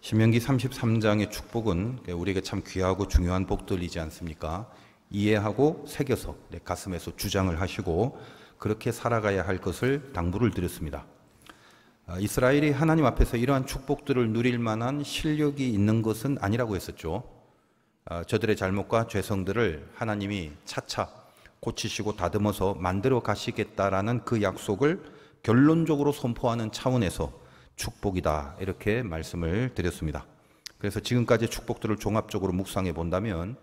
신명기 33장의 축복은 우리에게 참 귀하고 중요한 복들이지 않습니까? 이해하고 새겨서 내 가슴에서 주장을 하시고 그렇게 살아가야 할 것을 당부를 드렸습니다. 이스라엘이 하나님 앞에서 이러한 축복들을 누릴 만한 실력이 있는 것은 아니라고 했었죠. 저들의 잘못과 죄성들을 하나님이 차차 고치시고 다듬어서 만들어 가시겠다라는 그 약속을 결론적으로 선포하는 차원에서 축복이다 이렇게 말씀을 드렸습니다. 그래서 지금까지 축복들을 종합적으로 묵상해 본다면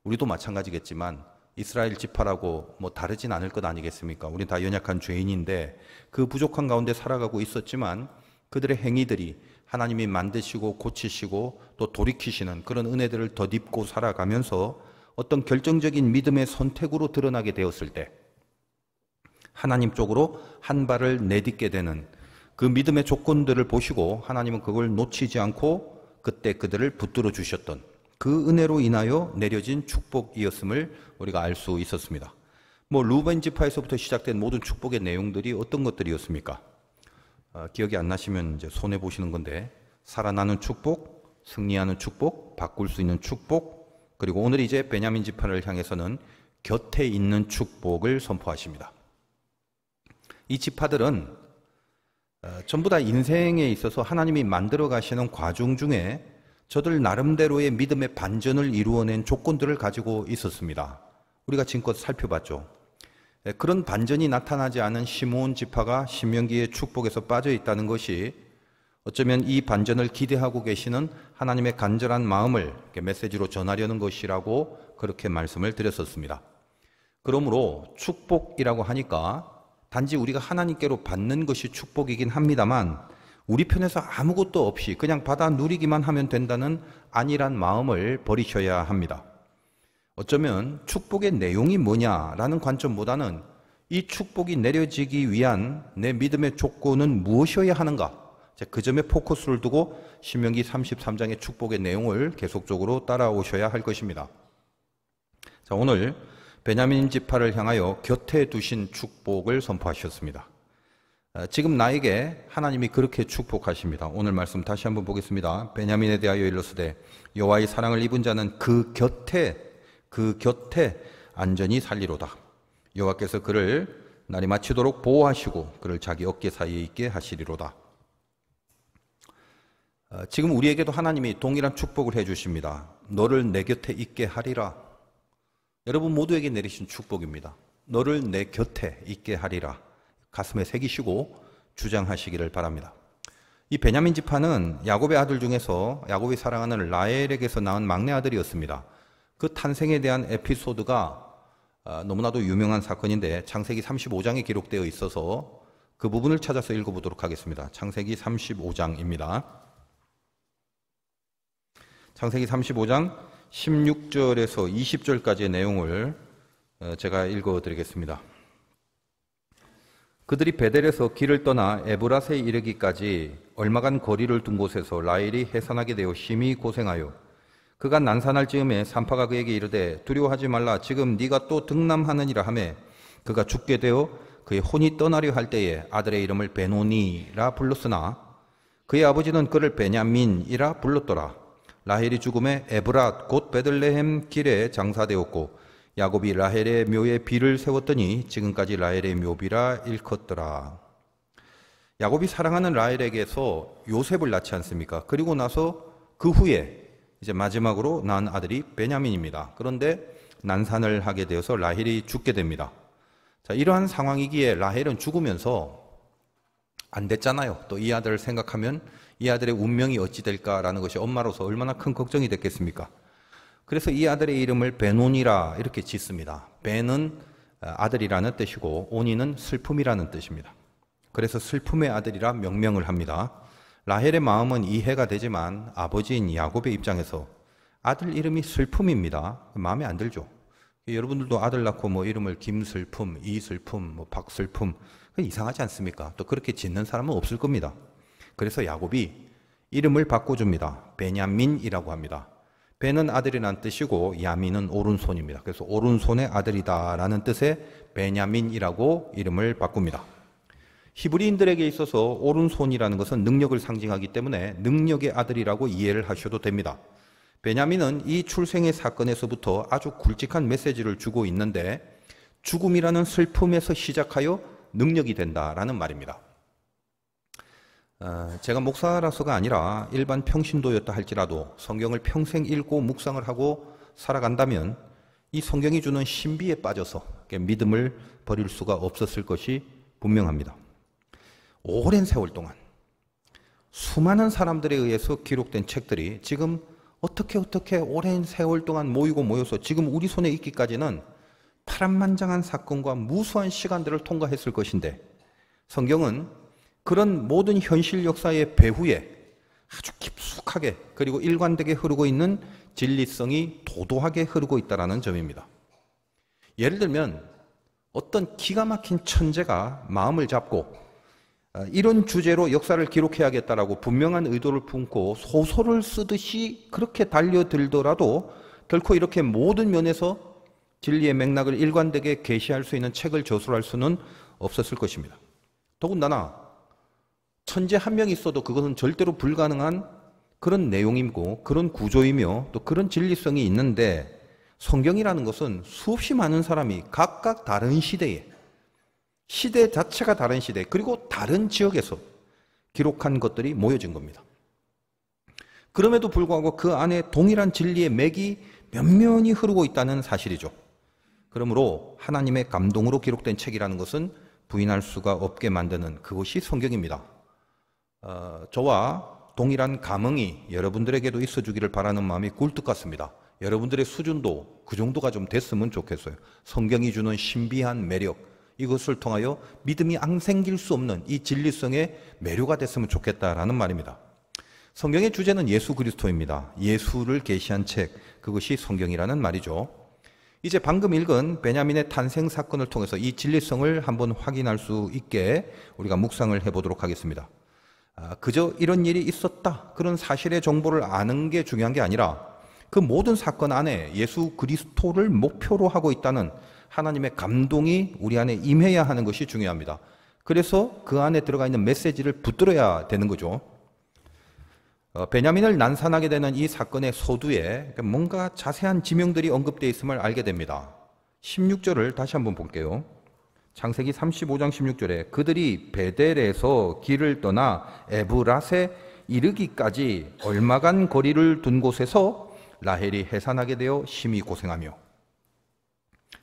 우리도 마찬가지겠지만 이스라엘 지파라고 다르진 않을 것 아니겠습니까? 우리 다 연약한 죄인인데 그 부족한 가운데 살아가고 있었지만 그들의 행위들이 하나님이 만드시고 고치시고 또 돌이키시는 그런 은혜들을 덧입고 살아가면서 어떤 결정적인 믿음의 선택으로 드러나게 되었을 때 하나님 쪽으로 한 발을 내딛게 되는 그 믿음의 조건들을 보시고 하나님은 그걸 놓치지 않고 그때 그들을 붙들어 주셨던 그 은혜로 인하여 내려진 축복이었음을 우리가 알 수 있었습니다. 루벤 지파에서부터 시작된 모든 축복의 내용들이 어떤 것들이었습니까? 기억이 안 나시면 이제 손해 보시는 건데 살아나는 축복, 승리하는 축복, 바꿀 수 있는 축복, 그리고 오늘 이제 베냐민 지파를 향해서는 곁에 있는 축복을 선포하십니다. 이 지파들은 전부 다 인생에 있어서 하나님이 만들어 가시는 과정 중에 저들 나름대로의 믿음의 반전을 이루어낸 조건들을 가지고 있었습니다. 우리가 지금껏 살펴봤죠. 그런 반전이 나타나지 않은 시므온 지파가 신명기의 축복에서 빠져 있다는 것이 어쩌면 이 반전을 기대하고 계시는 하나님의 간절한 마음을 메시지로 전하려는 것이라고 그렇게 말씀을 드렸었습니다. 그러므로 축복이라고 하니까 단지 우리가 하나님께로 받는 것이 축복이긴 합니다만 우리 편에서 아무것도 없이 그냥 받아 누리기만 하면 된다는 안일한 마음을 버리셔야 합니다. 어쩌면 축복의 내용이 뭐냐라는 관점보다는 이 축복이 내려지기 위한 내 믿음의 조건은 무엇이어야 하는가? 그 점에 포커스를 두고 신명기 33장의 축복의 내용을 계속적으로 따라오셔야 할 것입니다. 자, 오늘 베냐민 지파를 향하여 곁에 두신 축복을 선포하셨습니다. 지금 나에게 하나님이 그렇게 축복하십니다. 오늘 말씀 다시 한번 보겠습니다. 베냐민에 대하여 일러스되 여호와의 사랑을 입은 자는 그 곁에 안전히 살리로다. 여호와께서 그를 날이 마치도록 보호하시고 그를 자기 어깨 사이에 있게 하시리로다. 지금 우리에게도 하나님이 동일한 축복을 해주십니다. 너를 내 곁에 있게 하리라. 여러분 모두에게 내리신 축복입니다. 너를 내 곁에 있게 하리라. 가슴에 새기시고 주장하시기를 바랍니다. 이 베냐민 지파는 야곱의 아들 중에서 야곱이 사랑하는 라헬에게서 낳은 막내 아들이었습니다. 그 탄생에 대한 에피소드가 너무나도 유명한 사건인데 창세기 35장에 기록되어 있어서 그 부분을 찾아서 읽어보도록 하겠습니다. 창세기 35장입니다. 창세기 35장 16절에서 20절까지의 내용을 제가 읽어드리겠습니다. 그들이 베델에서 길을 떠나 에브라스에 이르기까지 얼마간 거리를 둔 곳에서 라헬이 해산하게 되어 심히 고생하여 그가 난산할 즈음에 산파가 그에게 이르되 두려워하지 말라. 지금 네가 또 등남하느니라 하매 그가 죽게 되어 그의 혼이 떠나려 할 때에 아들의 이름을 베노니라 불렀으나 그의 아버지는 그를 베냐민이라 불렀더라. 라헬이 죽음에 에브랏 곧 베들레헴 길에 장사되었고 야곱이 라헬의 묘에 비를 세웠더니 지금까지 라헬의 묘비라 일컫더라. 야곱이 사랑하는 라헬에게서 요셉을 낳지 않습니까? 그리고 나서 그 후에 이제 마지막으로 낳은 아들이 베냐민입니다. 그런데 난산을 하게 되어서 라헬이 죽게 됩니다. 자, 이러한 상황이기에 라헬은 죽으면서 안 됐잖아요. 또 이 아들을 생각하면 이 아들의 운명이 어찌 될까라는 것이 엄마로서 얼마나 큰 걱정이 됐겠습니까? 그래서 이 아들의 이름을 베논이라 이렇게 짓습니다. 베는 아들이라는 뜻이고 오니는 슬픔이라는 뜻입니다. 그래서 슬픔의 아들이라 명명을 합니다. 라헬의 마음은 이해가 되지만 아버지인 야곱의 입장에서 아들 이름이 슬픔입니다. 마음에 안 들죠. 여러분들도 아들 낳고 이름을 김슬픔, 이슬픔, 박슬픔 이상하지 않습니까? 또 그렇게 짓는 사람은 없을 겁니다. 그래서 야곱이 이름을 바꿔줍니다. 베냐민이라고 합니다. 베는 아들이라는 뜻이고 야민은 오른손입니다. 그래서 오른손의 아들이다 라는 뜻의 베냐민이라고 이름을 바꿉니다. 히브리인들에게 있어서 오른손이라는 것은 능력을 상징하기 때문에 능력의 아들이라고 이해를 하셔도 됩니다. 베냐민은 이 출생의 사건에서부터 아주 굵직한 메시지를 주고 있는데 죽음이라는 슬픔에서 시작하여 능력이 된다라는 말입니다. 제가 목사라서가 아니라 일반 평신도였다 할지라도 성경을 평생 읽고 묵상을 하고 살아간다면 이 성경이 주는 신비에 빠져서 믿음을 버릴 수가 없었을 것이 분명합니다. 오랜 세월 동안 수많은 사람들에 의해서 기록된 책들이 지금 어떻게 오랜 세월 동안 모여서 지금 우리 손에 있기까지는 파란만장한 사건과 무수한 시간들을 통과했을 것인데 성경은 그런 모든 현실 역사의 배후에 아주 깊숙하게 그리고 일관되게 흐르고 있는 진리성이 도도하게 흐르고 있다는 점입니다. 예를 들면 어떤 기가 막힌 천재가 마음을 잡고 이런 주제로 역사를 기록해야겠다라고 분명한 의도를 품고 소설을 쓰듯이 그렇게 달려들더라도 결코 이렇게 모든 면에서 진리의 맥락을 일관되게 계시할 수 있는 책을 저술할 수는 없었을 것입니다. 더군다나 천재 한 명 있어도 그것은 절대로 불가능한 그런 내용이고 그런 구조이며 또 그런 진리성이 있는데 성경이라는 것은 수없이 많은 사람이 각각 다른 시대 자체가 다른 시대 그리고 다른 지역에서 기록한 것들이 모여진 겁니다. 그럼에도 불구하고 그 안에 동일한 진리의 맥이 면면히 흐르고 있다는 사실이죠. 그러므로 하나님의 감동으로 기록된 책이라는 것은 부인할 수가 없게 만드는 그것이 성경입니다. 저와 동일한 감흥이 여러분들에게도 있어주기를 바라는 마음이 굴뚝 같습니다. 여러분들의 수준도 그 정도가 좀 됐으면 좋겠어요. 성경이 주는 신비한 매력, 이것을 통하여 믿음이 안 생길 수 없는 이 진리성의 매료가 됐으면 좋겠다라는 말입니다. 성경의 주제는 예수 그리스도입니다. 예수를 계시한 책, 그것이 성경이라는 말이죠. 이제 방금 읽은 베냐민의 탄생 사건을 통해서 이 진리성을 한번 확인할 수 있게 우리가 묵상을 해보도록 하겠습니다. 그저 이런 일이 있었다, 그런 사실의 정보를 아는 게 중요한 게 아니라 그 모든 사건 안에 예수 그리스도를 목표로 하고 있다는 하나님의 감동이 우리 안에 임해야 하는 것이 중요합니다. 그래서 그 안에 들어가 있는 메시지를 붙들어야 되는 거죠. 베냐민을 난산하게 되는 이 사건의 서두에 뭔가 자세한 지명들이 언급되어 있음을 알게 됩니다. 16절을 다시 한번 볼게요. 창세기 35장 16절에 그들이 베델에서 길을 떠나 에브랏에 이르기까지 얼마간 거리를 둔 곳에서 라헬이 해산하게 되어 심히 고생하며.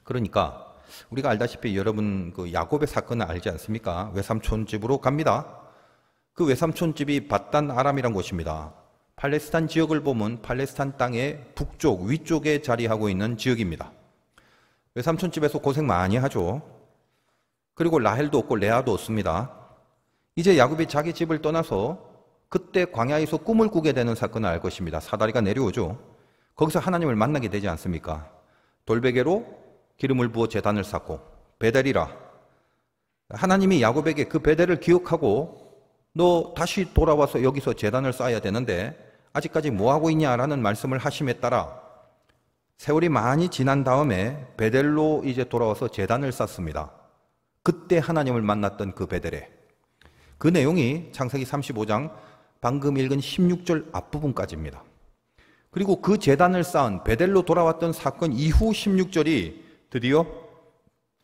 그러니까 우리가 알다시피 여러분 그 야곱의 사건을 알지 않습니까? 외삼촌 집으로 갑니다. 그 외삼촌 집이 밧단 아람이란 곳입니다. 팔레스타인 지역을 보면 팔레스타인 땅의 북쪽 위쪽에 자리하고 있는 지역입니다. 외삼촌 집에서 고생 많이 하죠. 그리고 라헬도 없고 레아도 없습니다. 이제 야곱이 자기 집을 떠나서 그때 광야에서 꿈을 꾸게 되는 사건을 알 것입니다. 사다리가 내려오죠. 거기서 하나님을 만나게 되지 않습니까? 돌베개로 기름을 부어 제단을 쌓고 베델이라, 하나님이 야곱에게 그 베델을 기억하고 너 다시 돌아와서 여기서 제단을 쌓아야 되는데 아직까지 뭐하고 있냐라는 말씀을 하심에 따라 세월이 많이 지난 다음에 베델로 이제 돌아와서 제단을 쌓습니다. 그때 하나님을 만났던 그 베델에, 그 내용이 창세기 35장 방금 읽은 16절 앞부분까지입니다. 그리고 그 제단을 쌓은 베델로 돌아왔던 사건 이후 16절이 드디어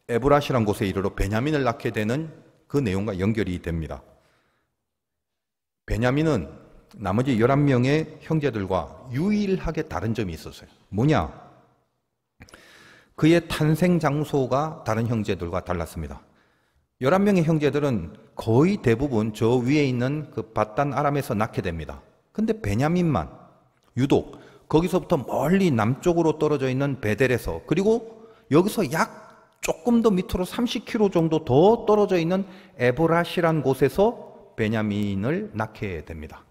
에브랏이라는 곳에 이르러 베냐민을 낳게 되는 그 내용과 연결이 됩니다. 베냐민은 나머지 11명의 형제들과 유일하게 다른 점이 있었어요. 뭐냐? 그의 탄생 장소가 다른 형제들과 달랐습니다. 11명의 형제들은 거의 대부분 저 위에 있는 그 밧단 아람에서 낳게 됩니다. 근데 베냐민만 유독 거기서부터 멀리 남쪽으로 떨어져 있는 베델에서, 그리고 여기서 약 조금 더 밑으로 30km 정도 더 떨어져 있는 에브랏이란 곳에서 베냐민을 낳게 됩니다.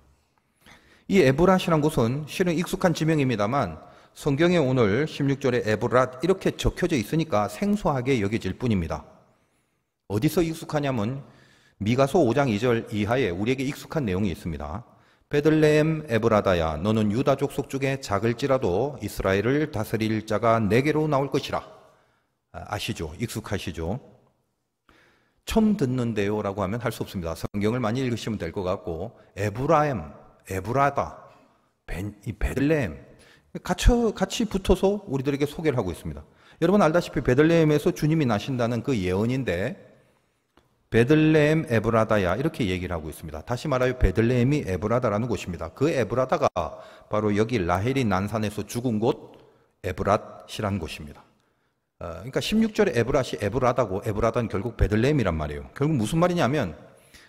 이 에브랏이란 곳은 실은 익숙한 지명입니다만 성경에 오늘 16절에 에브랏 이렇게 적혀져 있으니까 생소하게 여겨질 뿐입니다. 어디서 익숙하냐면 미가서 5장 2절 이하에 우리에게 익숙한 내용이 있습니다. 베들레헴 에브라다야, 너는 유다 족속 중에 작을지라도 이스라엘을 다스릴 자가 내게로 나올 것이라. 아시죠? 익숙하시죠? 처음 듣는데요 라고 하면 할 수 없습니다. 성경을 많이 읽으시면 될 것 같고, 에브라임, 에브라다, 이 베들레헴 같이 붙어서 우리들에게 소개를 하고 있습니다. 여러분 알다시피 베들레헴에서 주님이 나신다는 그 예언인데, 베들레헴 에브라다야 이렇게 얘기를 하고 있습니다. 다시 말하여 베들레헴이 에브라다라는 곳입니다. 그 에브라다가 바로 여기 라헬이 난산에서 죽은 곳 에브랏이라는 곳입니다. 그러니까 16절에 에브랏이 에브라다고, 에브라다는 결국 베들레헴이란 말이에요. 결국 무슨 말이냐면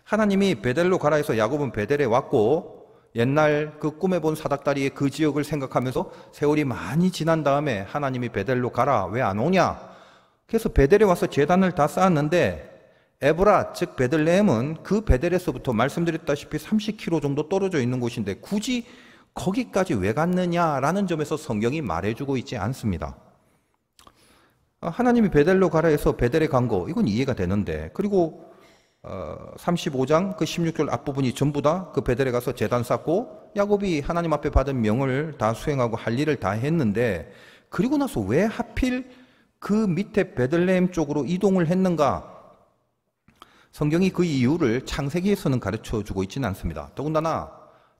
하나님이 베델로 가라 해서 야곱은 베델에 왔고, 옛날 그 꿈에 본 사닥다리의 그 지역을 생각하면서 세월이 많이 지난 다음에 하나님이 베델로 가라, 왜 안 오냐? 그래서 베델에 와서 제단을 다 쌓았는데, 에브라 즉 베들레헴은 그 베델에서부터 말씀드렸다시피 30km 정도 떨어져 있는 곳인데 굳이 거기까지 왜 갔느냐라는 점에서 성경이 말해주고 있지 않습니다. 하나님이 베델로 가라 해서 베델에 간 거, 이건 이해가 되는데, 그리고 35장 그 16절 앞부분이 전부 다 그 베델에 가서 제단 쌓고 야곱이 하나님 앞에 받은 명을 다 수행하고 할 일을 다 했는데, 그리고 나서 왜 하필 그 밑에 베들레헴 쪽으로 이동을 했는가? 성경이 그 이유를 창세기에서는 가르쳐주고 있지는 않습니다. 더군다나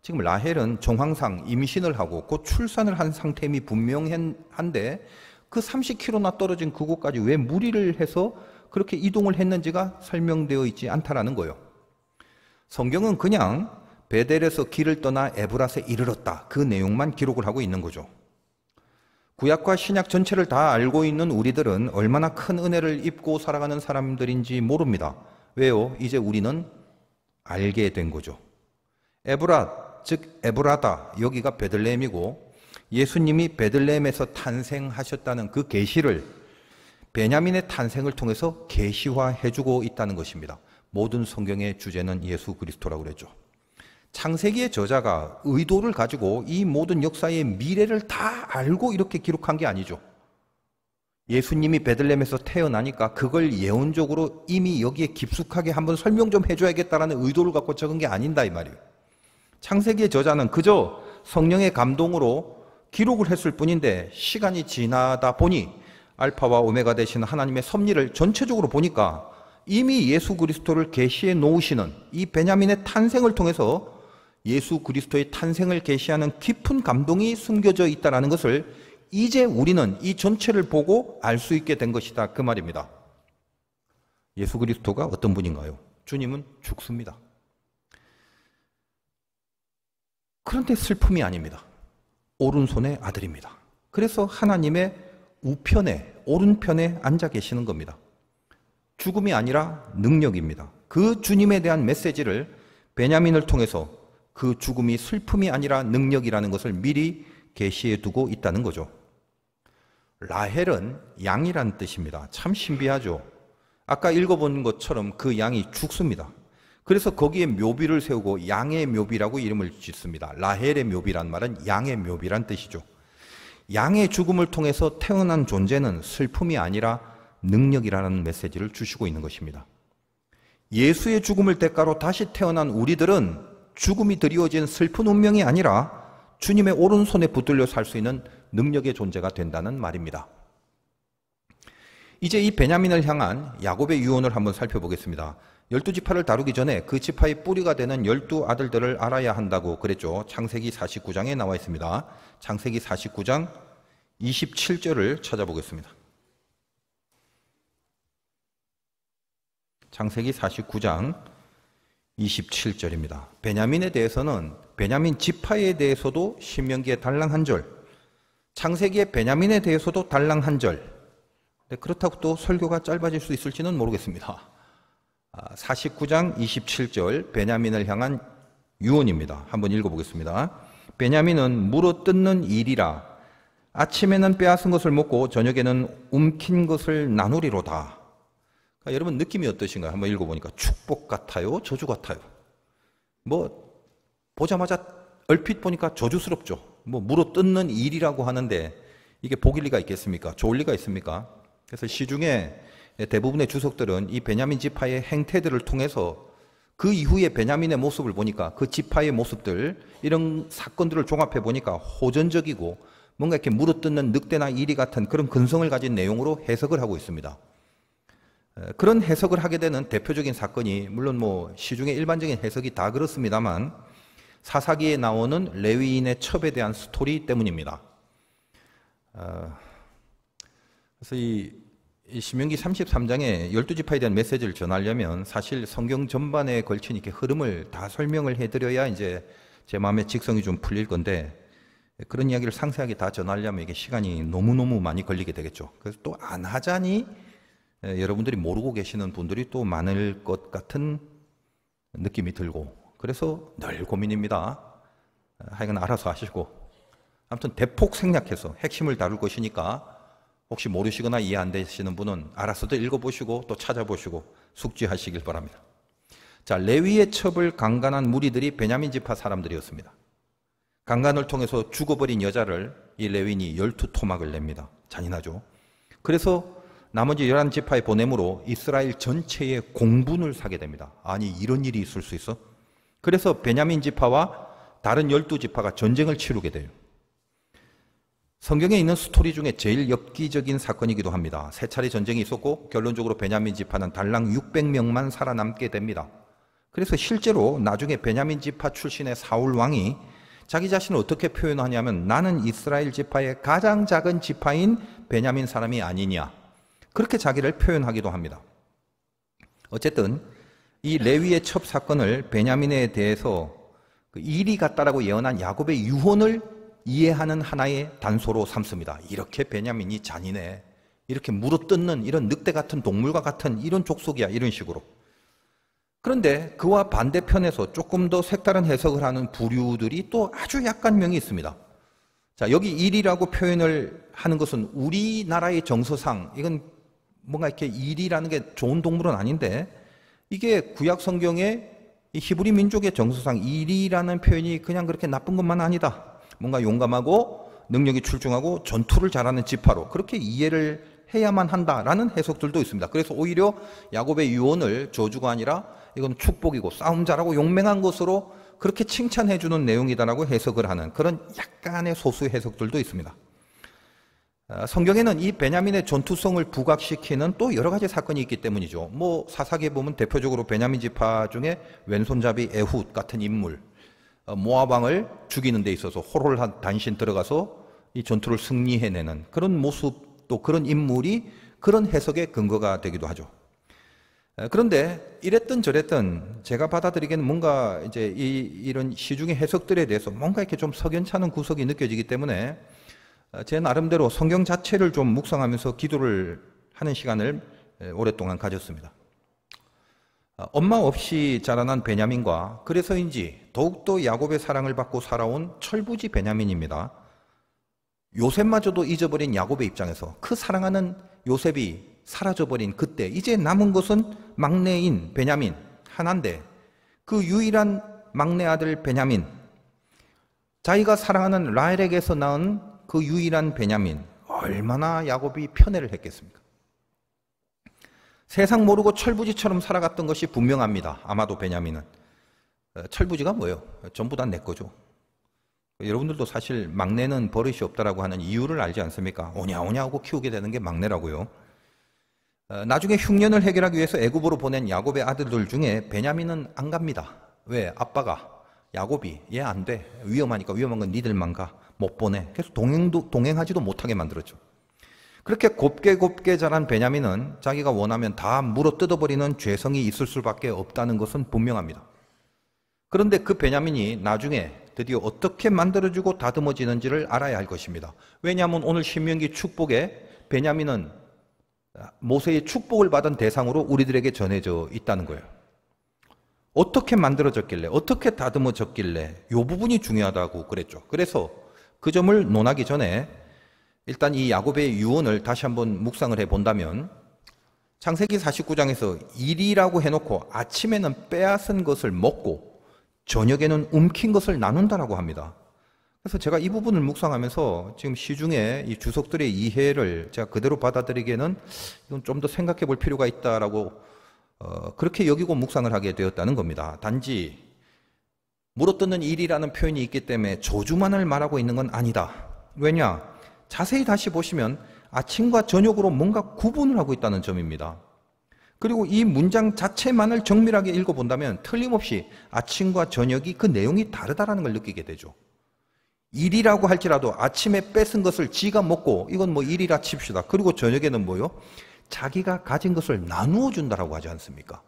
지금 라헬은 정황상 임신을 하고 곧 출산을 한 상태임이 분명한데 그 30km나 떨어진 그곳까지 왜 무리를 해서 그렇게 이동을 했는지가 설명되어 있지 않다라는 거예요. 성경은 그냥 베델에서 길을 떠나 에브랏에 이르렀다, 그 내용만 기록을 하고 있는 거죠. 구약과 신약 전체를 다 알고 있는 우리들은 얼마나 큰 은혜를 입고 살아가는 사람들인지 모릅니다. 왜요? 이제 우리는 알게 된 거죠. 에브랏, 즉 에브라다, 여기가 베들레헴이고 예수님이 베들레헴에서 탄생하셨다는 그 계시를 베냐민의 탄생을 통해서 계시화해주고 있다는 것입니다. 모든 성경의 주제는 예수 그리스도라고 그랬죠. 창세기의 저자가 의도를 가지고 이 모든 역사의 미래를 다 알고 이렇게 기록한 게 아니죠. 예수님이 베들레헴에서 태어나니까 그걸 예언적으로 이미 여기에 깊숙하게 한번 설명 좀 해줘야겠다라는 의도를 갖고 적은 게 아닌다 이 말이에요. 창세기의 저자는 그저 성령의 감동으로 기록을 했을 뿐인데, 시간이 지나다 보니 알파와 오메가 되시는 하나님의 섭리를 전체적으로 보니까 이미 예수 그리스도를 계시해 놓으시는 이 베냐민의 탄생을 통해서 예수 그리스도의 탄생을 계시하는 깊은 감동이 숨겨져 있다는 것을 이제 우리는 이 전체를 보고 알 수 있게 된 것이다, 그 말입니다. 예수 그리스도가 어떤 분인가요? 주님은 죽습니다. 그런데 슬픔이 아닙니다. 오른손의 아들입니다. 그래서 하나님의 우편에, 오른편에 앉아 계시는 겁니다. 죽음이 아니라 능력입니다. 그 주님에 대한 메시지를 베냐민을 통해서 그 죽음이 슬픔이 아니라 능력이라는 것을 미리 계시해 두고 있다는 거죠. 라헬은 양이란 뜻입니다. 참 신비하죠. 아까 읽어본 것처럼 그 양이 죽습니다. 그래서 거기에 묘비를 세우고 양의 묘비라고 이름을 짓습니다. 라헬의 묘비란 말은 양의 묘비란 뜻이죠. 양의 죽음을 통해서 태어난 존재는 슬픔이 아니라 능력이라는 메시지를 주시고 있는 것입니다. 예수의 죽음을 대가로 다시 태어난 우리들은 죽음이 드리워진 슬픈 운명이 아니라 주님의 오른손에 붙들려 살 수 있는 능력의 존재가 된다는 말입니다. 이제 이 베냐민을 향한 야곱의 유언을 한번 살펴보겠습니다. 12지파를 다루기 전에 그 지파의 뿌리가 되는 12아들들을 알아야 한다고 그랬죠. 창세기 49장에 나와 있습니다. 창세기 49장 27절을 찾아보겠습니다. 창세기 49장 27절입니다. 베냐민에 대해서는 베냐민 지파에 대해서도 신명기에 달랑 한 절, 창세기에 베냐민에 대해서도 달랑 한 절. 그렇다고 또 설교가 짧아질 수 있을지는 모르겠습니다. 49장 27절 베냐민을 향한 유언입니다. 한번 읽어보겠습니다. 베냐민은 물어뜯는 일이라 아침에는 빼앗은 것을 먹고 저녁에는 움킨 것을 나누리로다. 그러니까 여러분 느낌이 어떠신가요? 한번 읽어보니까 축복 같아요? 저주 같아요? 보자마자 얼핏 보니까 저주스럽죠. 물어뜯는 일이라고 하는데 이게 복일 리가 있겠습니까? 좋을 리가 있습니까? 그래서 시중에 대부분의 주석들은 이 베냐민 지파의 행태들을 통해서 그 이후에 베냐민의 모습을 보니까 그 지파의 모습들, 이런 사건들을 종합해 보니까 호전적이고 뭔가 이렇게 물어뜯는 늑대나 이리 같은 그런 근성을 가진 내용으로 해석을 하고 있습니다. 그런 해석을 하게 되는 대표적인 사건이, 물론 뭐 시중의 일반적인 해석이 다 그렇습니다만, 사사기에 나오는 레위인의 첩에 대한 스토리 때문입니다. 그래서 이 신명기 33장에 12지파에 대한 메시지를 전하려면 사실 성경 전반에 걸친 이렇게 흐름을 다 설명을 해드려야 이제 제 마음에 직성이 좀 풀릴 건데, 그런 이야기를 상세하게 다 전하려면 이게 시간이 너무너무 많이 걸리게 되겠죠. 그래서 또 안 하자니 여러분들이 모르고 계시는 분들이 또 많을 것 같은 느낌이 들고, 그래서 늘 고민입니다. 하여간 알아서 하시고, 아무튼 대폭 생략해서 핵심을 다룰 것이니까 혹시 모르시거나 이해 안 되시는 분은 알아서도 읽어보시고 또 찾아보시고 숙지하시길 바랍니다. 자, 레위의 첩을 강간한 무리들이 베냐민 지파 사람들이었습니다. 강간을 통해서 죽어버린 여자를 이 레위인이 12토막을 냅니다. 잔인하죠. 그래서 나머지 11지파에 보냄으로 이스라엘 전체의 공분을 사게 됩니다. 아니, 이런 일이 있을 수 있어? 그래서 베냐민 지파와 다른 12지파가 전쟁을 치르게 돼요. 성경에 있는 스토리 중에 제일 엽기적인 사건이기도 합니다. 세 차례 전쟁이 있었고 결론적으로 베냐민 지파는 달랑 600명만 살아남게 됩니다. 그래서 실제로 나중에 베냐민 지파 출신의 사울 왕이 자기 자신을 어떻게 표현하냐면, 나는 이스라엘 지파의 가장 작은 지파인 베냐민 사람이 아니냐, 그렇게 자기를 표현하기도 합니다. 어쨌든 이 레위의 첩 사건을 베냐민에 대해서 일이 같다라고 예언한 야곱의 유언을 이해하는 하나의 단서로 삼습니다. 이렇게 베냐민이 잔인해, 이렇게 물어뜯는 이런 늑대 같은 동물과 같은 이런 족속이야, 이런 식으로. 그런데 그와 반대편에서 조금 더 색다른 해석을 하는 부류들이 또 아주 약간명이 있습니다. 자, 여기 일이라고 표현을 하는 것은 우리나라의 정서상 이건 뭔가 이렇게 일이라는 게 좋은 동물은 아닌데, 이게 구약 성경의 이 히브리 민족의 정서상 일이라는 표현이 그냥 그렇게 나쁜 것만 아니다. 뭔가 용감하고 능력이 출중하고 전투를 잘하는 지파로 그렇게 이해를 해야만 한다라는 해석들도 있습니다. 그래서 오히려 야곱의 유언을 저주가 아니라 이건 축복이고 싸움 잘하고 용맹한 것으로 그렇게 칭찬해 주는 내용이다라고 해석을 하는 그런 약간의 소수 해석들도 있습니다. 성경에는 이 베냐민의 전투성을 부각시키는 또 여러 가지 사건이 있기 때문이죠. 뭐 사사기에 보면 대표적으로 베냐민 지파 중에 왼손잡이 에훗 같은 인물, 모압 왕을 죽이는 데 있어서 호롤한 단신 들어가서 이 전투를 승리해내는 그런 모습, 또 그런 인물이 그런 해석의 근거가 되기도 하죠. 그런데 이랬든 저랬든 제가 받아들이기에는 뭔가 이제 이런 시중의 해석들에 대해서 뭔가 이렇게 좀 석연찮은 구석이 느껴지기 때문에 제 나름대로 성경 자체를 좀 묵상하면서 기도를 하는 시간을 오랫동안 가졌습니다. 엄마 없이 자라난 베냐민과 그래서인지 더욱더 야곱의 사랑을 받고 살아온 철부지 베냐민입니다. 요셉마저도 잊어버린 야곱의 입장에서 그 사랑하는 요셉이 사라져버린 그때 이제 남은 것은 막내인 베냐민 하나인데, 그 유일한 막내 아들 베냐민, 자기가 사랑하는 라헬에게서 낳은 그 유일한 베냐민, 얼마나 야곱이 편애를 했겠습니까? 세상 모르고 철부지처럼 살아갔던 것이 분명합니다. 아마도 베냐민은. 철부지가 뭐예요? 전부 다 내 거죠. 여러분들도 사실 막내는 버릇이 없다라고 하는 이유를 알지 않습니까? 오냐오냐 하고 키우게 되는 게 막내라고요. 나중에 흉년을 해결하기 위해서 애굽으로 보낸 야곱의 아들들 중에 베냐민은 안 갑니다. 왜? 아빠가, 야곱이 얘 안 돼, 위험하니까, 위험한 건 니들만 가, 못 보내. 그래서 동행하지도 못하게 만들었죠. 그렇게 곱게 자란 베냐민은 자기가 원하면 다 물어 뜯어버리는 죄성이 있을 수밖에 없다는 것은 분명합니다. 그런데 그 베냐민이 나중에 드디어 어떻게 만들어지고 다듬어지는지를 알아야 할 것입니다. 왜냐하면 오늘 신명기 축복에 베냐민은 모세의 축복을 받은 대상으로 우리들에게 전해져 있다는 거예요. 어떻게 만들어졌길래, 어떻게 다듬어졌길래, 이 부분이 중요하다고 그랬죠. 그래서 그 점을 논하기 전에 일단 이 야곱의 유언을 다시 한번 묵상을 해본다면, 창세기 49장에서 일이라고 해놓고 아침에는 빼앗은 것을 먹고 저녁에는 움킨 것을 나눈다라고 합니다. 그래서 제가 이 부분을 묵상하면서 지금 시중에 이 주석들의 이해를 제가 그대로 받아들이기에는 이건 좀 더 생각해 볼 필요가 있다라고 그렇게 여기고 묵상을 하게 되었다는 겁니다. 단지 물어뜯는 일이라는 표현이 있기 때문에 저주만을 말하고 있는 건 아니다. 왜냐? 자세히 다시 보시면 아침과 저녁으로 뭔가 구분을 하고 있다는 점입니다. 그리고 이 문장 자체만을 정밀하게 읽어본다면 틀림없이 아침과 저녁이 그 내용이 다르다라는 걸 느끼게 되죠. 일이라고 할지라도 아침에 뺏은 것을 지가 먹고 이건 뭐 일이라 칩시다. 그리고 저녁에는 뭐요? 자기가 가진 것을 나누어 준다라고 하지 않습니까?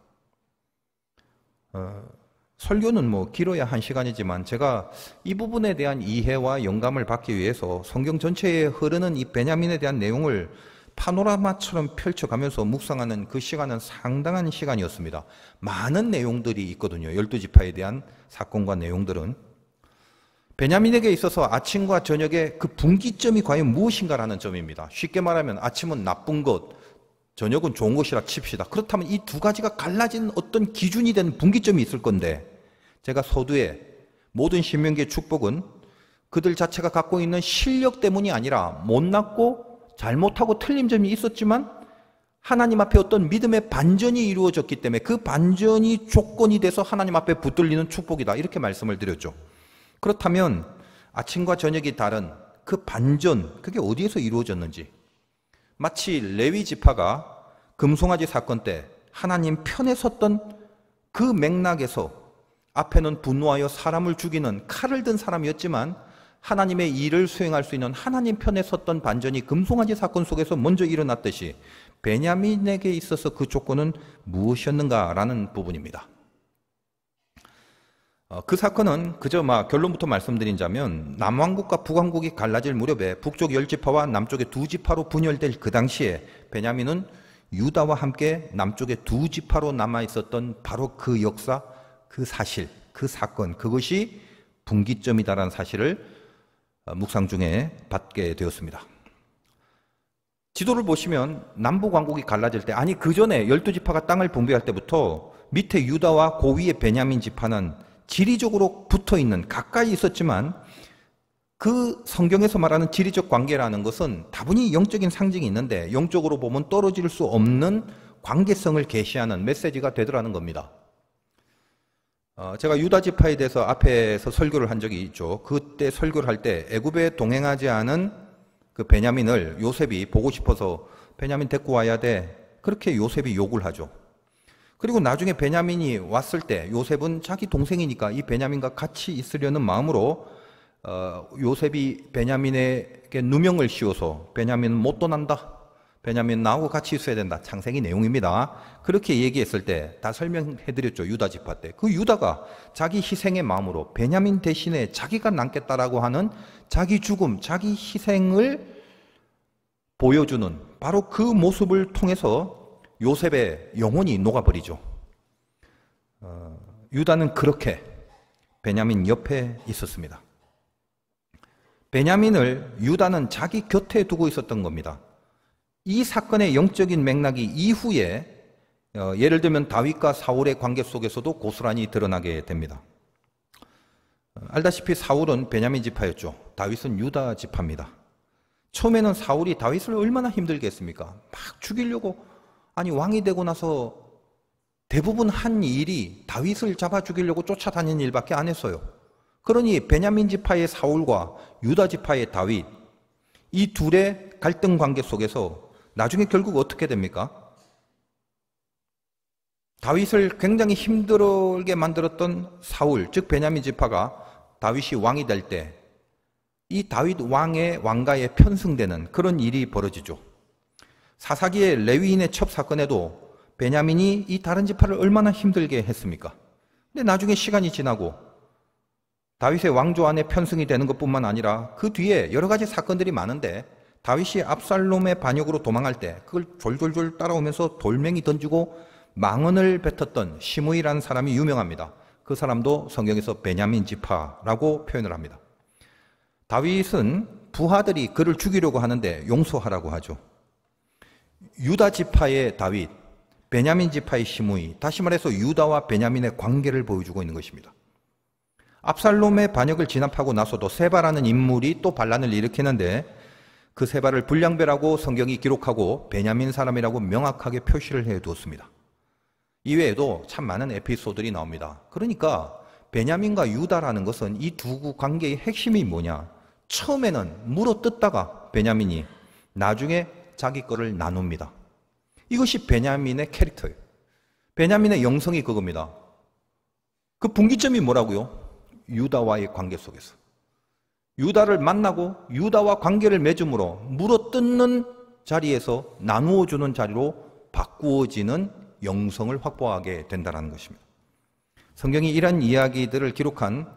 설교는 뭐 길어야 1시간이지만 제가 이 부분에 대한 이해와 영감을 받기 위해서 성경 전체에 흐르는 이 베냐민에 대한 내용을 파노라마처럼 펼쳐가면서 묵상하는 그 시간은 상당한 시간이었습니다. 많은 내용들이 있거든요. 12지파에 대한 사건과 내용들은. 베냐민에게 있어서 아침과 저녁의 그 분기점이 과연 무엇인가라는 점입니다. 쉽게 말하면 아침은 나쁜 것, 저녁은 좋은 것이라 칩시다. 그렇다면 이 두 가지가 갈라진 어떤 기준이 되는 분기점이 있을 건데, 제가 서두에 모든 신명기의 축복은 그들 자체가 갖고 있는 실력 때문이 아니라 못났고 잘못하고 틀린 점이 있었지만 하나님 앞에 어떤 믿음의 반전이 이루어졌기 때문에 그 반전이 조건이 돼서 하나님 앞에 붙들리는 축복이다, 이렇게 말씀을 드렸죠. 그렇다면 아침과 저녁이 다른 그 반전, 그게 어디에서 이루어졌는지, 마치 레위 지파가 금송아지 사건 때 하나님 편에 섰던 그 맥락에서 앞에는 분노하여 사람을 죽이는 칼을 든 사람이었지만 하나님의 일을 수행할 수 있는 하나님 편에 섰던 반전이 금송아지 사건 속에서 먼저 일어났듯이 베냐민에게 있어서 그 조건은 무엇이었는가라는 부분입니다. 그 사건은 그저 결론부터 말씀드리자면 남왕국과 북왕국이 갈라질 무렵에 북쪽 10지파와 남쪽의 2지파로 분열될 그 당시에 베냐민은 유다와 함께 남쪽의 2지파로 남아있었던 바로 그 역사, 그 사실, 그 사건, 그것이 분기점이다라는 사실을 묵상 중에 받게 되었습니다. 지도를 보시면 남북왕국이 갈라질 때, 아니 그 전에 12지파가 땅을 분배할 때부터 밑에 유다와 고위의 베냐민 지파는 지리적으로 붙어있는, 가까이 있었지만 그 성경에서 말하는 지리적 관계라는 것은 다분히 영적인 상징이 있는데 영적으로 보면 떨어질 수 없는 관계성을 계시하는 메시지가 되더라는 겁니다. 제가 유다 지파에 대해서 앞에서 설교를 한 적이 있죠. 그때 설교를 할 때 애굽에 동행하지 않은 그 베냐민을 요셉이 보고 싶어서 베냐민 데리고 와야 돼, 그렇게 요셉이 요구를 하죠. 그리고 나중에 베냐민이 왔을 때 요셉은 자기 동생이니까 이 베냐민과 같이 있으려는 마음으로 요셉이 베냐민에게 누명을 씌워서 베냐민은 못 떠난다, 베냐민 나하고 같이 있어야 된다, 창세기 내용입니다. 그렇게 얘기했을 때 다 설명해드렸죠. 유다 지파 때 그 유다가 자기 희생의 마음으로 베냐민 대신에 자기가 남겠다라고 하는 자기 죽음, 자기 희생을 보여주는 바로 그 모습을 통해서 요셉의 영혼이 녹아버리죠. 유다는 그렇게 베냐민 옆에 있었습니다. 베냐민을 유다는 자기 곁에 두고 있었던 겁니다. 이 사건의 영적인 맥락이 이후에 예를 들면 다윗과 사울의 관계 속에서도 고스란히 드러나게 됩니다. 알다시피 사울은 베냐민 지파였죠. 다윗은 유다 지파입니다. 처음에는 사울이 다윗을 얼마나 힘들게 했습니까? 막 죽이려고, 아니 왕이 되고 나서 대부분 한 일이 다윗을 잡아 죽이려고 쫓아다니는 일밖에 안 했어요. 그러니 베냐민 지파의 사울과 유다 지파의 다윗, 이 둘의 갈등 관계 속에서 나중에 결국 어떻게 됩니까? 다윗을 굉장히 힘들게 만들었던 사울, 즉 베냐민 지파가 다윗이 왕이 될 때 이 다윗 왕의 왕가에 편승되는 그런 일이 벌어지죠. 사사기의 레위인의 첩 사건에도 베냐민이 이 다른 지파를 얼마나 힘들게 했습니까? 근데 나중에 시간이 지나고 다윗의 왕조 안에 편승이 되는 것뿐만 아니라 그 뒤에 여러 가지 사건들이 많은데 다윗이 압살롬의 반역으로 도망할 때 그걸 졸졸졸 따라오면서 돌멩이 던지고 망언을 뱉었던 시므이라는 사람이 유명합니다. 그 사람도 성경에서 베냐민 지파라고 표현을 합니다. 다윗은 부하들이 그를 죽이려고 하는데 용서하라고 하죠. 유다 지파의 다윗, 베냐민 지파의 시므이, 다시 말해서 유다와 베냐민의 관계를 보여주고 있는 것입니다. 압살롬의 반역을 진압하고 나서도 세바라는 인물이 또 반란을 일으키는데 그 세바를 불량배라고 성경이 기록하고 베냐민 사람이라고 명확하게 표시를 해두었습니다. 이외에도 참 많은 에피소드들이 나옵니다. 그러니까 베냐민과 유다라는 것은 이 두 관계의 핵심이 뭐냐? 처음에는 물어뜯다가 베냐민이 나중에 자기 거를 나눕니다. 이것이 베냐민의 캐릭터예요. 베냐민의 영성이 그겁니다. 그 분기점이 뭐라고요? 유다와의 관계 속에서. 유다를 만나고 유다와 관계를 맺음으로 물어뜯는 자리에서 나누어주는 자리로 바꾸어지는 영성을 확보하게 된다는 것입니다. 성경이 이런 이야기들을 기록한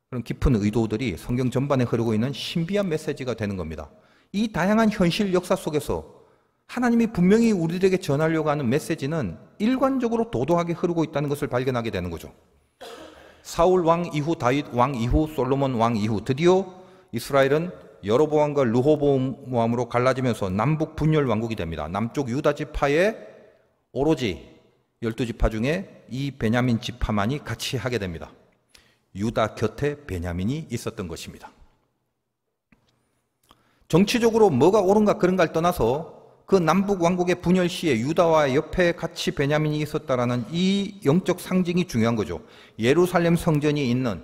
그런 깊은 의도들이 성경 전반에 흐르고 있는 신비한 메시지가 되는 겁니다. 이 다양한 현실 역사 속에서 하나님이 분명히 우리들에게 전하려고 하는 메시지는 일관적으로 도도하게 흐르고 있다는 것을 발견하게 되는 거죠. 사울 왕 이후, 다윗 왕 이후, 솔로몬 왕 이후 드디어 이스라엘은 여로보암과 르호보암으로 갈라지면서 남북 분열 왕국이 됩니다. 남쪽 유다 지파에 오로지 12지파 중에 이 베냐민 지파만이 같이 하게 됩니다. 유다 곁에 베냐민이 있었던 것입니다. 정치적으로 뭐가 옳은가 그런가를 떠나서 그 남북 왕국의 분열 시에 유다와 옆에 같이 베냐민이 있었다라는 이 영적 상징이 중요한 거죠. 예루살렘 성전이 있는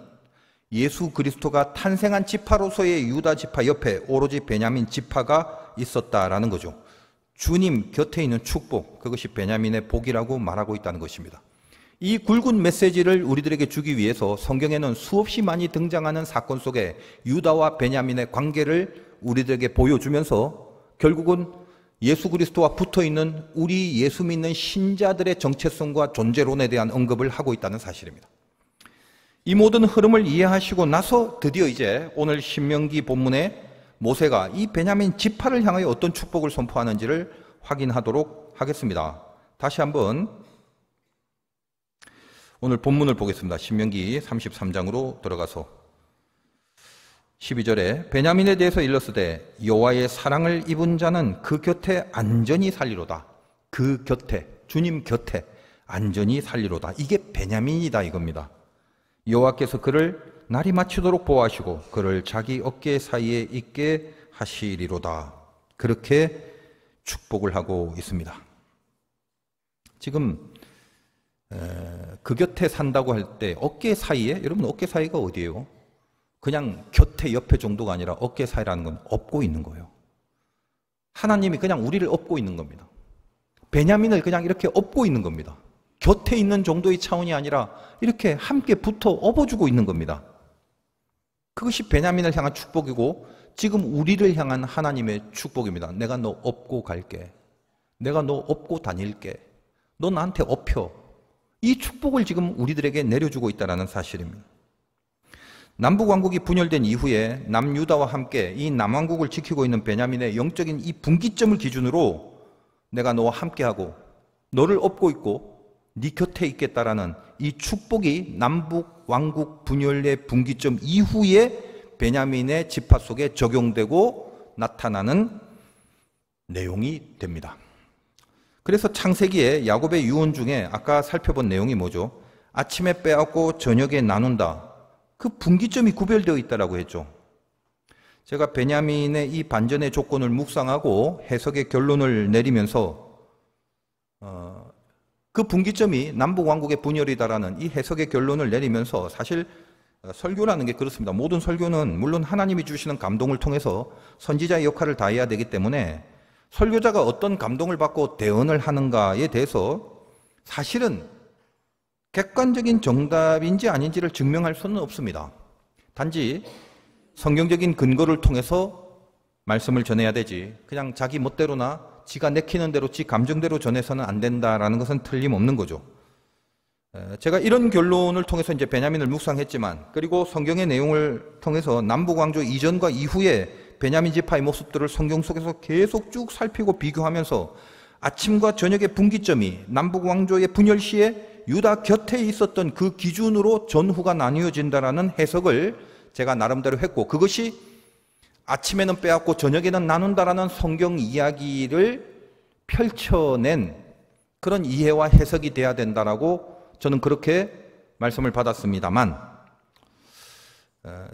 예수 그리스도가 탄생한 지파로서의 유다 지파 옆에 오로지 베냐민 지파가 있었다라는 거죠. 주님 곁에 있는 축복, 그것이 베냐민의 복이라고 말하고 있다는 것입니다. 이 굵은 메시지를 우리들에게 주기 위해서 성경에는 수없이 많이 등장하는 사건 속에 유다와 베냐민의 관계를 우리들에게 보여주면서 결국은 예수 그리스도와 붙어있는 우리 예수 믿는 신자들의 정체성과 존재론에 대한 언급을 하고 있다는 사실입니다. 이 모든 흐름을 이해하시고 나서 드디어 이제 오늘 신명기 본문에 모세가 이 베냐민 지파를 향하여 어떤 축복을 선포하는지를 확인하도록 하겠습니다. 다시 한번 오늘 본문을 보겠습니다. 신명기 33장으로 들어가서 12절에 베냐민에 대해서 일렀으되 여호와의 사랑을 입은 자는 그 곁에 안전히 살리로다. 그 곁에, 주님 곁에 안전히 살리로다. 이게 베냐민이다 이겁니다. 여호와께서 그를 날이 마치도록 보호하시고 그를 자기 어깨 사이에 있게 하시리로다. 그렇게 축복을 하고 있습니다. 지금 그 곁에 산다고 할 때 어깨 사이에, 여러분 어깨 사이가 어디예요? 그냥 곁에 옆에 정도가 아니라 어깨 사이라는 건 업고 있는 거예요. 하나님이 그냥 우리를 업고 있는 겁니다. 베냐민을 그냥 이렇게 업고 있는 겁니다. 곁에 있는 정도의 차원이 아니라 이렇게 함께 붙어 업어주고 있는 겁니다. 그것이 베냐민을 향한 축복이고 지금 우리를 향한 하나님의 축복입니다. 내가 너 업고 갈게. 내가 너 업고 다닐게. 너 나한테 업혀. 이 축복을 지금 우리들에게 내려주고 있다는 사실입니다. 남북왕국이 분열된 이후에 남유다와 함께 이 남왕국을 지키고 있는 베냐민의 영적인 이 분기점을 기준으로 내가 너와 함께하고 너를 업고 있고 네 곁에 있겠다라는 이 축복이 남북왕국 분열의 분기점 이후에 베냐민의 지파 속에 적용되고 나타나는 내용이 됩니다. 그래서 창세기에 야곱의 유언 중에 아까 살펴본 내용이 뭐죠? 아침에 빼앗고 저녁에 나눈다. 그 분기점이 구별되어 있다고 했죠. 제가 베냐민의 이 반전의 조건을 묵상하고 해석의 결론을 내리면서 그 분기점이 남북왕국의 분열이다라는 이 해석의 결론을 내리면서 사실 설교라는 게 그렇습니다. 모든 설교는 물론 하나님이 주시는 감동을 통해서 선지자의 역할을 다해야 되기 때문에 설교자가 어떤 감동을 받고 대언을 하는가에 대해서 사실은 객관적인 정답인지 아닌지를 증명할 수는 없습니다. 단지 성경적인 근거를 통해서 말씀을 전해야 되지 그냥 자기 멋대로나 지가 내키는 대로 지 감정대로 전해서는 안 된다라는 것은 틀림없는 거죠. 제가 이런 결론을 통해서 이제 베냐민을 묵상했지만 그리고 성경의 내용을 통해서 남북왕조 이전과 이후에 베냐민 지파의 모습들을 성경 속에서 계속 쭉 살피고 비교하면서 아침과 저녁의 분기점이 남북왕조의 분열 시에 유다 곁에 있었던 그 기준으로 전후가 나뉘어진다라는 해석을 제가 나름대로 했고 그것이 아침에는 빼앗고 저녁에는 나눈다라는 성경 이야기를 펼쳐낸 그런 이해와 해석이 돼야 된다라고 저는 그렇게 말씀을 받았습니다만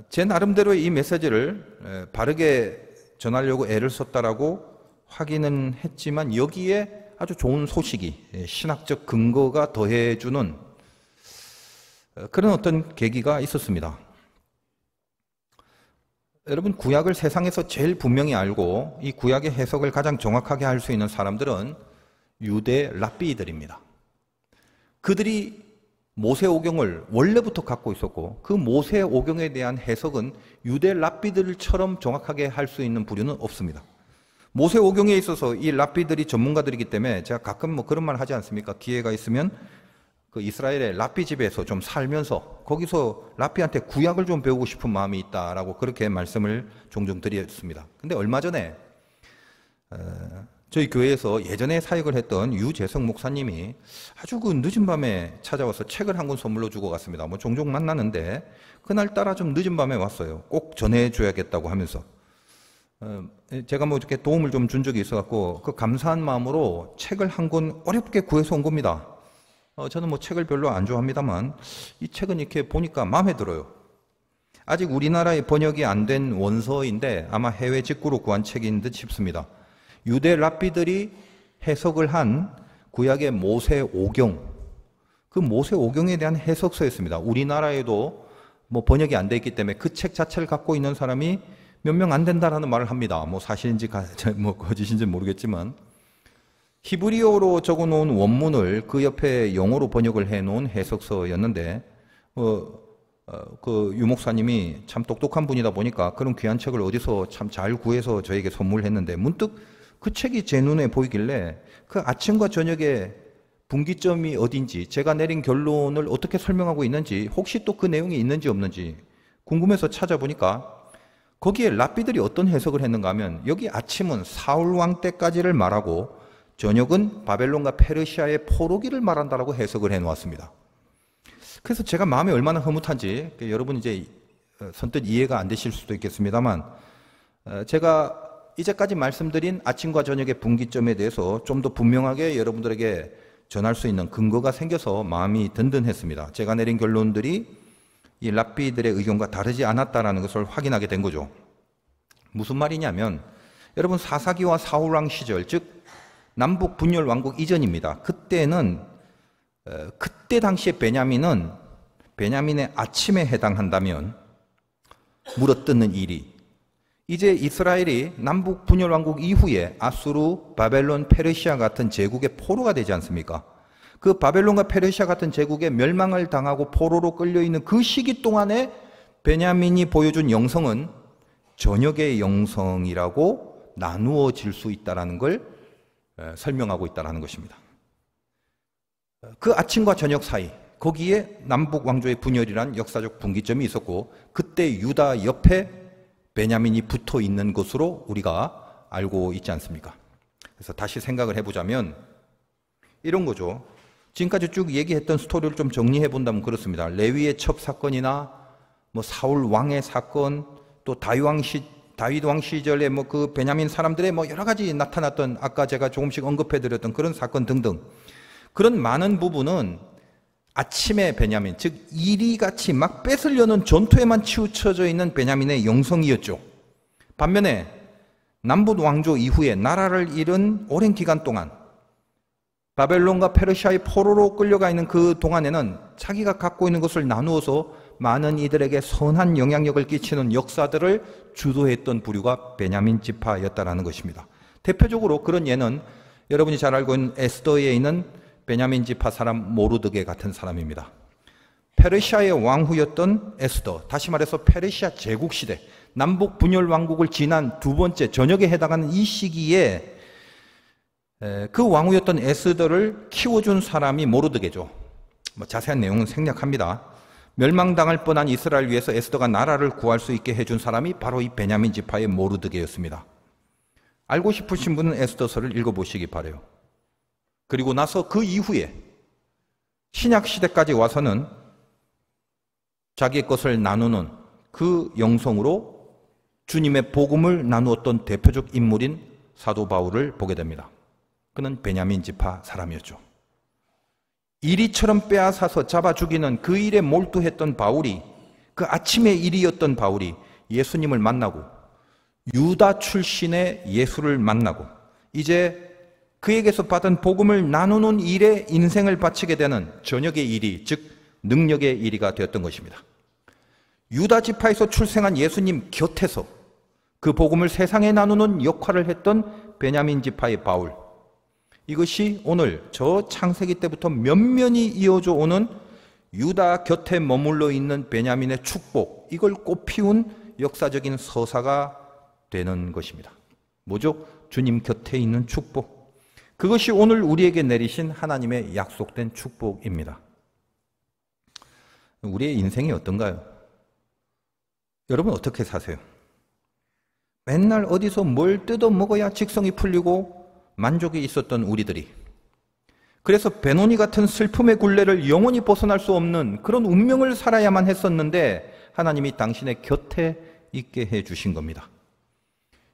제 나름대로의 이 메시지를 바르게 전하려고 애를 썼다라고 확인은 했지만 여기에 아주 좋은 소식이 신학적 근거가 더해주는 그런 어떤 계기가 있었습니다. 여러분 구약을 세상에서 제일 분명히 알고 이 구약의 해석을 가장 정확하게 할 수 있는 사람들은 유대 랍비들입니다. 그들이 모세오경을 원래부터 갖고 있었고 그 모세오경에 대한 해석은 유대 랍비들처럼 정확하게 할 수 있는 부류는 없습니다. 모세오경에 있어서 이 랍비들이 전문가들이기 때문에 제가 가끔 뭐 그런 말 하지 않습니까? 기회가 있으면 그 이스라엘의 랍비 집에서 좀 살면서 거기서 랍비한테 구약을 좀 배우고 싶은 마음이 있다라고 그렇게 말씀을 종종 드렸습니다. 근데 얼마 전에 저희 교회에서 예전에 사역을 했던 유재성 목사님이 아주 그 늦은 밤에 찾아와서 책을 한 권 선물로 주고 갔습니다. 뭐 종종 만나는데 그날따라 좀 늦은 밤에 왔어요. 꼭 전해줘야겠다고 하면서. 제가 뭐 이렇게 도움을 좀 준 적이 있어갖고 그 감사한 마음으로 책을 한 권 어렵게 구해서 온 겁니다. 저는 뭐 책을 별로 안 좋아합니다만 이 책은 이렇게 보니까 마음에 들어요. 아직 우리나라에 번역이 안 된 원서인데 아마 해외 직구로 구한 책인 듯 싶습니다. 유대 랍비들이 해석을 한 구약의 모세오경, 그 모세오경에 대한 해석서였습니다. 우리나라에도 뭐 번역이 안 돼 있기 때문에 그 책 자체를 갖고 있는 사람이 몇 명 안 된다라는 말을 합니다. 뭐 사실인지 뭐 거짓인지 모르겠지만 히브리어로 적어놓은 원문을 그 옆에 영어로 번역을 해놓은 해석서였는데 그 유목사님이 참 똑똑한 분이다 보니까 그런 귀한 책을 어디서 참 잘 구해서 저에게 선물했는데 문득 그 책이 제 눈에 보이길래 그 아침과 저녁의 분기점이 어딘지 제가 내린 결론을 어떻게 설명하고 있는지 혹시 또 그 내용이 있는지 없는지 궁금해서 찾아보니까 거기에 랍비들이 어떤 해석을 했는가 하면 여기 아침은 사울 왕 때까지를 말하고 저녁은 바벨론과 페르시아의 포로기를 말한다라고 해석을 해놓았습니다. 그래서 제가 마음이 얼마나 흐뭇한지 여러분 이제 선뜻 이해가 안 되실 수도 있겠습니다만 제가 이제까지 말씀드린 아침과 저녁의 분기점에 대해서 좀 더 분명하게 여러분들에게 전할 수 있는 근거가 생겨서 마음이 든든했습니다. 제가 내린 결론들이 이 랍비들의 의견과 다르지 않았다는 것을 확인하게 된 거죠. 무슨 말이냐면 여러분 사사기와 사울왕 시절 즉 남북 분열 왕국 이전입니다. 그때는 그때 당시에 베냐민의 아침에 해당한다면 물어뜯는 일이 이제 이스라엘이 남북 분열 왕국 이후에 아수르, 바벨론, 페르시아 같은 제국의 포로가 되지 않습니까? 그 바벨론과 페르시아 같은 제국의 멸망을 당하고 포로로 끌려있는 그 시기 동안에 베냐민이 보여준 영성은 저녁의 영성이라고 나누어질 수 있다는 걸 설명하고 있다는 것입니다. 그 아침과 저녁 사이 거기에 남북 왕조의 분열이란 역사적 분기점이 있었고 그때 유다 옆에 베냐민이 붙어 있는 것으로 우리가 알고 있지 않습니까? 그래서 다시 생각을 해보자면 이런 거죠. 지금까지 쭉 얘기했던 스토리를 좀 정리해 본다면 그렇습니다. 레위의 첩 사건이나 뭐 사울 왕의 사건, 또 다윗 왕 시절에 뭐 그 베냐민 사람들의 뭐 여러 가지 나타났던 아까 제가 조금씩 언급해 드렸던 그런 사건 등등 그런 많은 부분은 아침의 베냐민, 즉 이리같이 막 뺏으려는 전투에만 치우쳐져 있는 베냐민의 영성이었죠. 반면에 남북 왕조 이후에 나라를 잃은 오랜 기간 동안 바벨론과 페르시아의 포로로 끌려가 있는 그 동안에는 자기가 갖고 있는 것을 나누어서 많은 이들에게 선한 영향력을 끼치는 역사들을 주도했던 부류가 베냐민 지파였다는 것입니다. 대표적으로 그런 예는 여러분이 잘 알고 있는 에스더에 있는 베냐민 지파 사람 모르드게 같은 사람입니다. 페르시아의 왕후였던 에스더, 다시 말해서 페르시아 제국시대, 남북 분열 왕국을 지난 두 번째 저녁에 해당하는 이 시기에 그 왕후였던 에스더를 키워준 사람이 모르드게죠. 뭐 자세한 내용은 생략합니다. 멸망당할 뻔한 이스라엘 위해서 에스더가 나라를 구할 수 있게 해준 사람이 바로 이 베냐민 지파의 모르드게였습니다. 알고 싶으신 분은 에스더서를 읽어보시기 바라요. 그리고 나서 그 이후에 신약 시대까지 와서는 자기의 것을 나누는 그 영성으로 주님의 복음을 나누었던 대표적 인물인 사도 바울을 보게 됩니다. 그는 베냐민 지파 사람이었죠. 이리처럼 빼앗아서 잡아 죽이는 그 일에 몰두했던 바울이, 그 아침의 일이었던 바울이 예수님을 만나고 유다 출신의 예수를 만나고 이제 그에게서 받은 복음을 나누는 일에 인생을 바치게 되는 저녁의 일이, 즉 능력의 일이가 되었던 것입니다. 유다 지파에서 출생한 예수님 곁에서 그 복음을 세상에 나누는 역할을 했던 베냐민 지파의 바울, 이것이 오늘 저 창세기 때부터 면면이 이어져 오는 유다 곁에 머물러 있는 베냐민의 축복, 이걸 꽃피운 역사적인 서사가 되는 것입니다. 뭐죠? 주님 곁에 있는 축복. 그것이 오늘 우리에게 내리신 하나님의 약속된 축복입니다. 우리의 인생이 어떤가요? 여러분 어떻게 사세요? 맨날 어디서 뭘 뜯어 먹어야 직성이 풀리고 만족이 있었던 우리들이, 그래서 베노니 같은 슬픔의 굴레를 영원히 벗어날 수 없는 그런 운명을 살아야만 했었는데 하나님이 당신의 곁에 있게 해주신 겁니다.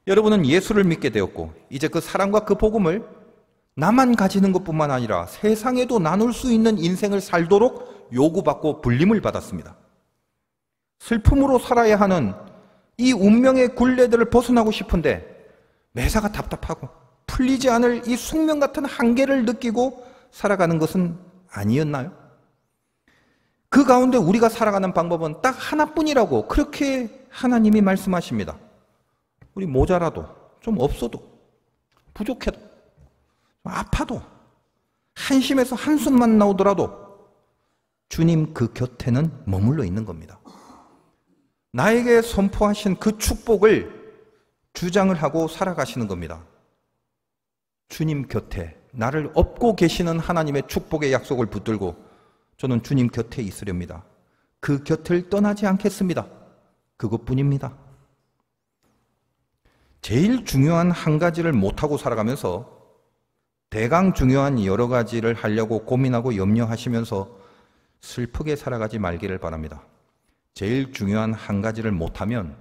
여러분은 예수를 믿게 되었고 이제 그 사랑과 그 복음을 나만 가지는 것뿐만 아니라 세상에도 나눌 수 있는 인생을 살도록 요구받고 불림을 받았습니다. 슬픔으로 살아야 하는 이 운명의 굴레들을 벗어나고 싶은데 매사가 답답하고 풀리지 않을 이 숙명 같은 한계를 느끼고 살아가는 것은 아니었나요? 그 가운데 우리가 살아가는 방법은 딱 하나뿐이라고 그렇게 하나님이 말씀하십니다. 우리 모자라도, 좀 없어도, 부족해도, 아파도, 한심해서 한숨만 나오더라도 주님 그 곁에는 머물러 있는 겁니다. 나에게 선포하신 그 축복을 주장을 하고 살아가시는 겁니다. 주님 곁에 나를 업고 계시는 하나님의 축복의 약속을 붙들고 저는 주님 곁에 있으렵니다. 그 곁을 떠나지 않겠습니다. 그것뿐입니다. 제일 중요한 한 가지를 못하고 살아가면서 대강 중요한 여러 가지를 하려고 고민하고 염려하시면서 슬프게 살아가지 말기를 바랍니다. 제일 중요한 한 가지를 못하면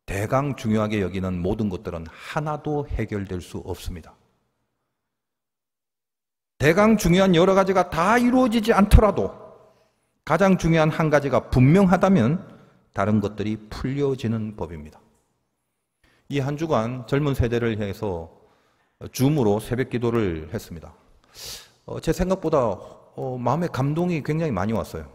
대강 중요하게 여기는 모든 것들은 하나도 해결될 수 없습니다. 대강 중요한 여러 가지가 다 이루어지지 않더라도 가장 중요한 한 가지가 분명하다면 다른 것들이 풀려지는 법입니다. 이 한 주간 젊은 세대를 향해서 줌으로 새벽 기도를 했습니다. 제 생각보다 마음의 감동이 굉장히 많이 왔어요.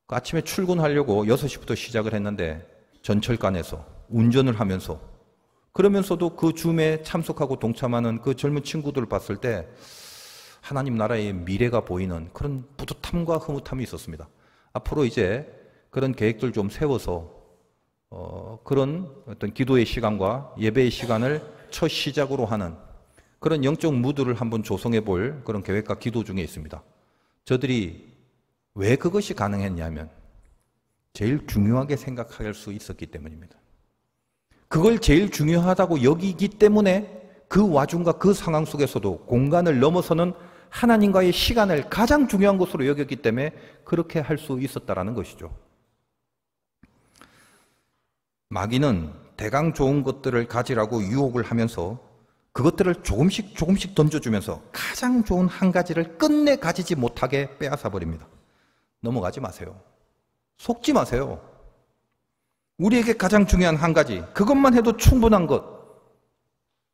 아침에 출근하려고 6시부터 시작을 했는데 전철간에서 운전을 하면서, 그러면서도 그 줌에 참석하고 동참하는 그 젊은 친구들을 봤을 때 하나님 나라의 미래가 보이는 그런 뿌듯함과 흐뭇함이 있었습니다. 앞으로 이제 그런 계획들 좀 세워서 그런 어떤 기도의 시간과 예배의 시간을 첫 시작으로 하는 그런 영적 무드를 한번 조성해 볼 그런 계획과 기도 중에 있습니다. 저들이 왜 그것이 가능했냐면 제일 중요하게 생각할 수 있었기 때문입니다. 그걸 제일 중요하다고 여기기 때문에 그 와중과 그 상황 속에서도 공간을 넘어서는 하나님과의 시간을 가장 중요한 것으로 여겼기 때문에 그렇게 할 수 있었다라는 것이죠. 마귀는 대강 좋은 것들을 가지라고 유혹을 하면서 그것들을 조금씩 던져주면서 가장 좋은 한 가지를 끝내 가지지 못하게 빼앗아 버립니다. 넘어가지 마세요. 속지 마세요. 우리에게 가장 중요한 한 가지, 그것만 해도 충분한 것,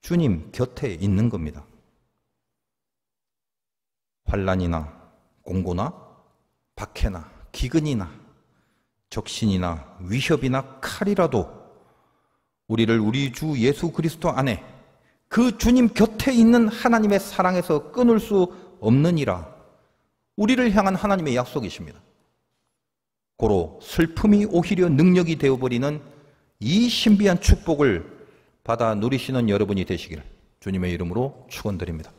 주님 곁에 있는 겁니다. 환난이나 공고나 박해나 기근이나 적신이나 위협이나 칼이라도 우리를 우리 주 예수 그리스도 안에 그 주님 곁에 있는 하나님의 사랑에서 끊을 수 없느니라. 우리를 향한 하나님의 약속이십니다. 고로 슬픔이 오히려 능력이 되어버리는 이 신비한 축복을 받아 누리시는 여러분이 되시기를 주님의 이름으로 축원드립니다.